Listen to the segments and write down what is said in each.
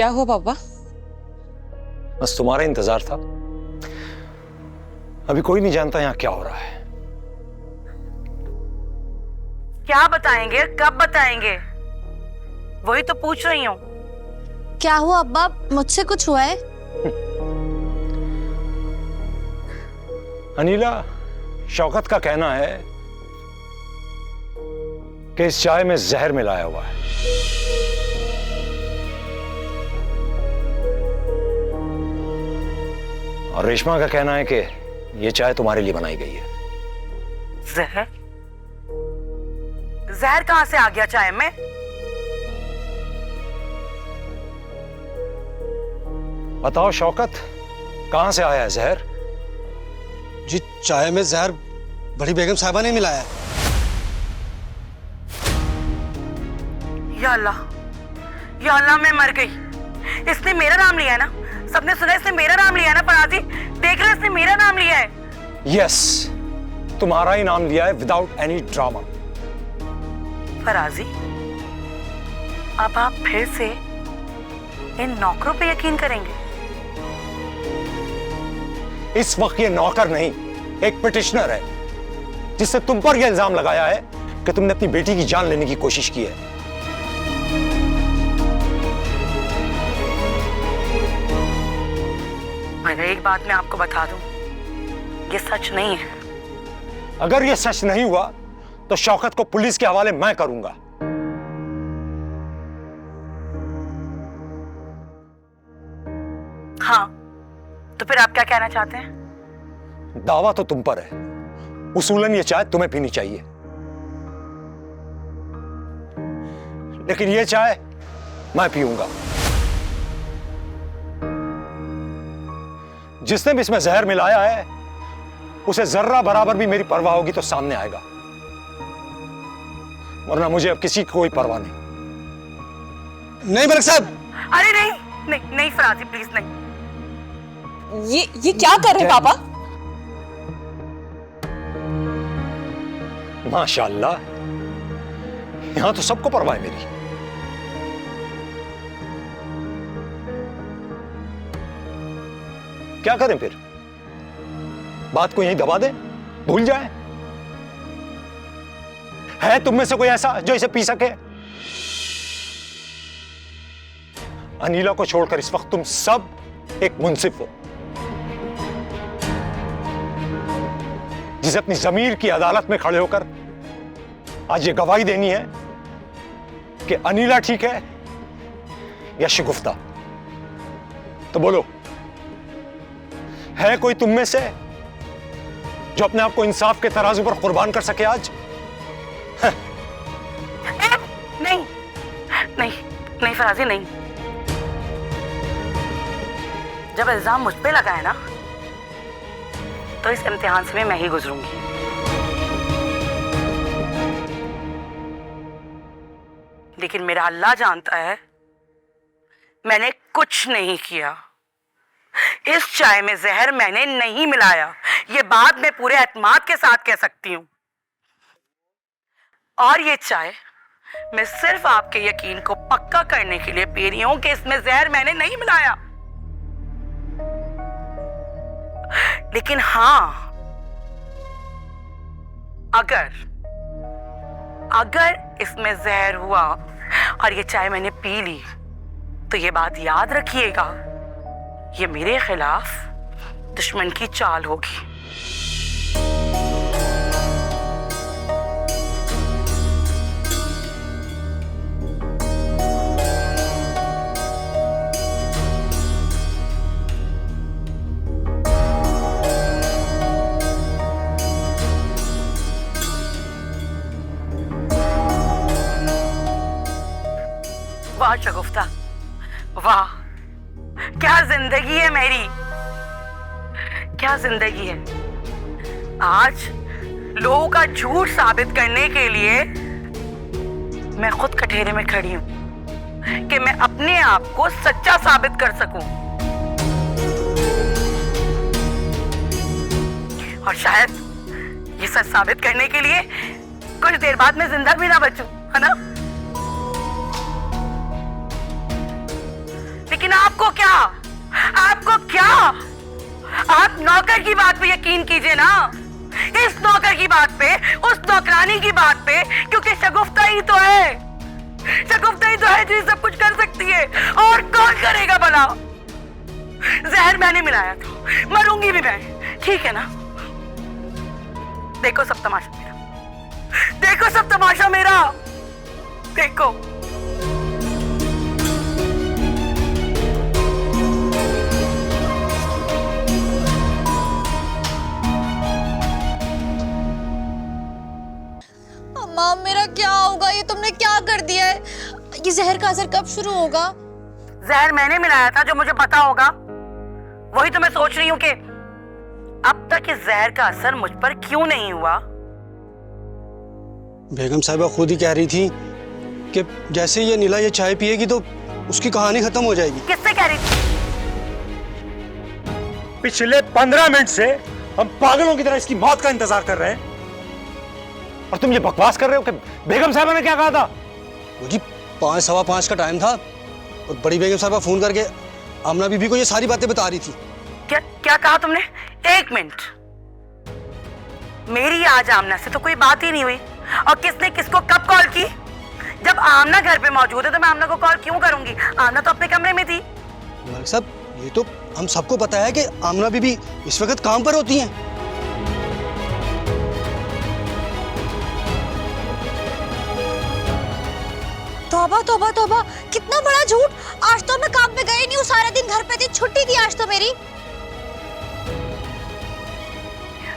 क्या हुआ पापा? बस तुम्हारा इंतजार था। अभी कोई नहीं जानता यहाँ क्या हो रहा है। क्या बताएंगे, कब बताएंगे, वही तो पूछ रही हूँ। क्या हुआ अब्बा, मुझसे कुछ हुआ है? अनीला, शौकत का कहना है कि इस चाय में जहर मिलाया हुआ है। और रेशमा का कहना है कि यह चाय तुम्हारे लिए बनाई गई है। जहर? जहर कहां से आ गया चाय में? बताओ शौकत, कहां से आया है जहर? जी चाय में जहर बड़ी बेगम साहिबा ने मिलाया। या अल्लाह मैं मर गई। इसने मेरा नाम लिया है ना, सबने सुना इसने मेरा नाम लिया है ना। फराजी देख रहे, इसने मेरा नाम लिया है। यस, तुम्हारा ही नाम लिया है विदाउट एनी ड्रामा। फराजी, अब आप फिर से इन नौकरों पे यकीन करेंगे? इस वक्त ये नौकर नहीं, एक पिटिशनर है जिससे तुम पर यह इल्जाम लगाया है कि तुमने अपनी बेटी की जान लेने की कोशिश की है। मगर एक बात मैं आपको बता दूं, ये सच नहीं है। अगर यह सच नहीं हुआ तो शौकत को पुलिस के हवाले मैं करूंगा। हाँ, तो फिर आप क्या कहना चाहते हैं? दावा तो तुम पर है, उसूलन ये चाय तुम्हें पीनी चाहिए, लेकिन ये चाय मैं पीऊंगा। जिसने भी इसमें जहर मिलाया है उसे जर्रा बराबर भी मेरी परवाह होगी तो सामने आएगा, वरना मुझे अब किसी की कोई परवाह नहीं। नहीं मलिक साहब। अरे नहीं नहीं नहीं फराजी, प्लीज नहीं। ये क्या कर रहे हैं पापा? माशाअल्लाह, यहां तो सबको परवाह है मेरी। क्या करें फिर? बात को यहीं दबा दें, भूल जाएं? है तुम में से कोई ऐसा जो इसे पी सके? अनीला को छोड़कर इस वक्त तुम सब एक मुंसिफ हो जिसे अपनी जमीर की अदालत में खड़े होकर आज ये गवाही देनी है कि अनीला ठीक है या शगुफ्ता। तो बोलो, है कोई तुम में से जो अपने आप को इंसाफ के तराजू पर कुर्बान कर सके आज? नहीं नहीं नहीं फराजी, नहीं। जब इल्जाम मुझ पे लगा है ना, तो इस इम्तिहान से मैं ही गुजरूंगी। लेकिन मेरा अल्लाह जानता है, मैंने कुछ नहीं किया। इस चाय में जहर मैंने नहीं मिलाया, ये बात मैं पूरे एतमाद के साथ कह सकती हूं। और ये चाय मैं सिर्फ आपके यकीन को पक्का करने के लिए पी रही हूं कि इसमें जहर मैंने नहीं मिलाया। लेकिन हां, अगर इसमें जहर हुआ और ये चाय मैंने पी ली, तो ये बात याद रखिएगा, ये मेरे खिलाफ दुश्मन की चाल होगी। वाह शगुफ्ता, वाह, क्या जिंदगी है मेरी, क्या जिंदगी है। आज लोगों का झूठ साबित करने के लिए मैं खुद कटघरे में खड़ी हूं कि मैं अपने आप को सच्चा साबित कर सकूं। और शायद ये सच साबित करने के लिए कुछ देर बाद मैं जिंदा भी ना बचूं, है ना? लेकिन आपको क्या, आपको क्या? आप नौकर की बात पे यकीन कीजिए ना, इस नौकर की बात पे, उस नौकरानी की बात पे, क्योंकि शगुफ्ता ही तो है, शगुफ्ता ही तो है जो सब कुछ कर सकती है। और कौन करेगा भला? जहर मैंने मिलाया था, मरूंगी भी मैं, ठीक है ना? देखो सब तमाशा मेरा, देखो सब तमाशा मेरा, देखो। अम्मा मेरा क्या होगा? ये तुमने क्या कर दिया है? ये जहर का असर कब शुरू होगा? जहर मैंने मिलाया था, जो मुझे पता होगा। वही तो मैं सोच रही हूँ कि अब तक इस जहर का असर मुझ पर क्यों नहीं हुआ। बेगम साहिबा खुद ही कह रही थी कि जैसे ये नीला ये चाय पिएगी तो उसकी कहानी खत्म हो जाएगी। किससे कह रही थी? पिछले 15 मिनट से हम पागलों की तरह इसकी मौत का इंतजार कर रहे हैं और तुम ये बकवास कर रहे हो कि बेगम साहिबा ने क्या कहा था? वो जी 5 सवा 5 का टाइम था और बड़ी बेगम साहिबा फोन करके आमना बीबी को ये सारी बातें बता रही थी। क्या क्या कहा तुमने? 1 मिनट, मेरी आज आमना से तो कोई बात ही नहीं हुई। और किसने किसको कब कॉल की? जब आमना घर पे मौजूद है तो मैं आमना को कॉल क्यों करूंगी? आमना तो अपने कमरे में थी। मलिक साहब ये तो हम सबको पता है कि आमना बीबी इस वक्त काम पर होती हैं। तौबा तौबा तौबा, कितना बड़ा झूठ! आज तो मैं काम पे गई नहीं हूँ, सारा दिन घर पे थी, छुट्टी थी आज तो मेरी।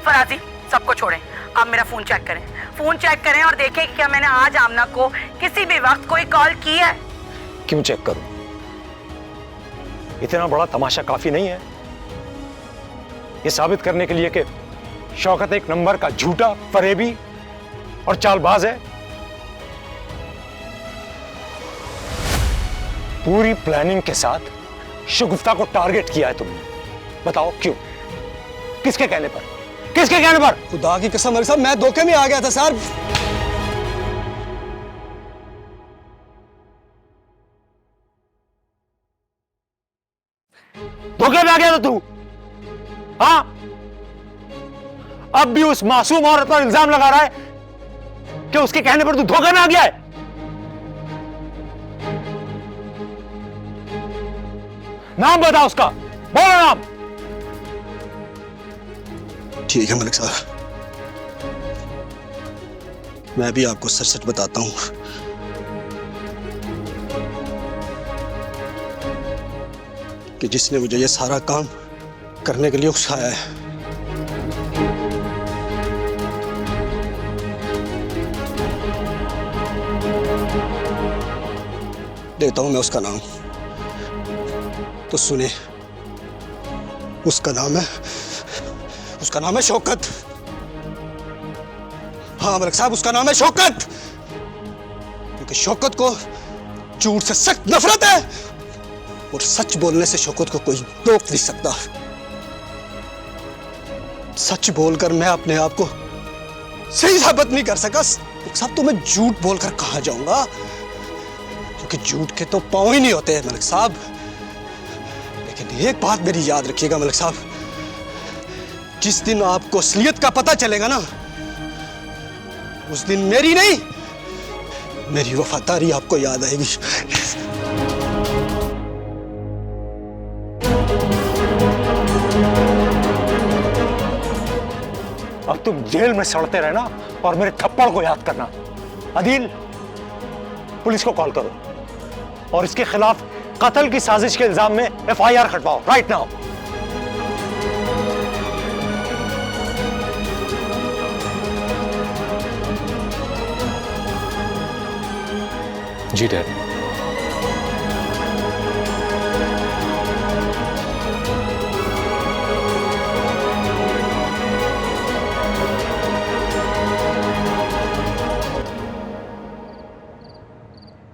फराजी सबको छोड़ें, आप मेरा फोन चेक करें, फोन चेक करें और देखें कि क्या मैंने आज आमना को किसी भी वक्त कोई कॉल की है। क्यों चेक करूं? इतना बड़ा तमाशा काफी नहीं है ये साबित करने के लिए कि शौकत एक नंबर का झूठा, फरेबी और चालबाज है? पूरी प्लानिंग के साथ शगुफ्ता को टारगेट किया है तुमने। बताओ क्यों? किसके कहने पर? किसके कहने पर? खुदा की कसम मलिक साहब मैं धोखे में आ गया था सर। धोखे में आ गया था तू? हाँ, अब भी उस मासूम औरत पर इल्जाम लगा रहा है कि उसके कहने पर तू धोखे में आ गया है। नाम बता उसका, बोलो नाम। ठीक है मलिक साहब, मैं भी आपको सच सच बताता हूं कि जिसने मुझे ये सारा काम करने के लिए उकसाया है देता हूं मैं उसका नाम, तो सुने। उसका नाम है शौकत। हाँ मलिक साहब, उसका नाम है शौकत, क्योंकि शौकत को झूठ से सख्त नफरत है और सच बोलने से शौकत को कोई रोक नहीं सकता। सच बोलकर मैं अपने आप को सही साबित नहीं कर सका मलिक साहब, तो मैं झूठ बोलकर कहां जाऊंगा, क्योंकि झूठ के तो पांव ही नहीं होते मलिक साहब। लेकिन एक बात मेरी याद रखिएगा मलिक साहब, जिस दिन आपको असलियत का पता चलेगा ना, उस दिन मेरी नहीं, मेरी वफादारी आपको याद आएगी। अब तुम जेल में सड़ते रहना और मेरे थप्पड़ को याद करना। अदील, पुलिस को कॉल करो और इसके खिलाफ कत्ल की साजिश के इल्जाम में FIR खटवाओ राइट नाउ। जी डैड।